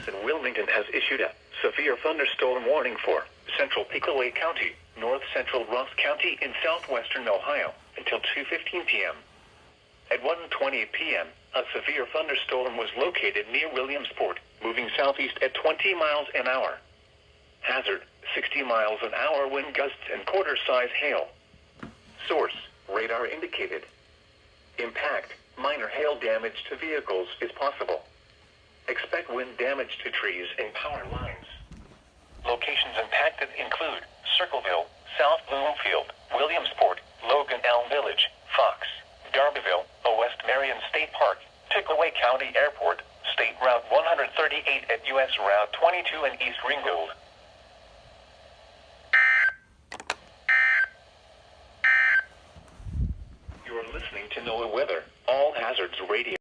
EAS in Wilmington has issued a severe thunderstorm warning for central Pickaway County, north central Ross County in southwestern Ohio until 2:15 p.m. At 1:20 p.m., a severe thunderstorm was located near Williamsport, moving southeast at 20 miles an hour. Hazard, 60 miles an hour wind gusts and quarter-size hail. Source, radar indicated. Impact, minor hail damage to vehicles is possible. Expect wind damage to trees and power lines. Locations impacted include Circleville, South Bloomfield, Williamsport, Logan Elm Village, Fox, Darbyville, West Marion State Park, Pickaway County Airport, State Route 138 at U.S. Route 22 and East Ringgold. You are listening to NOAA Weather, All Hazards Radio.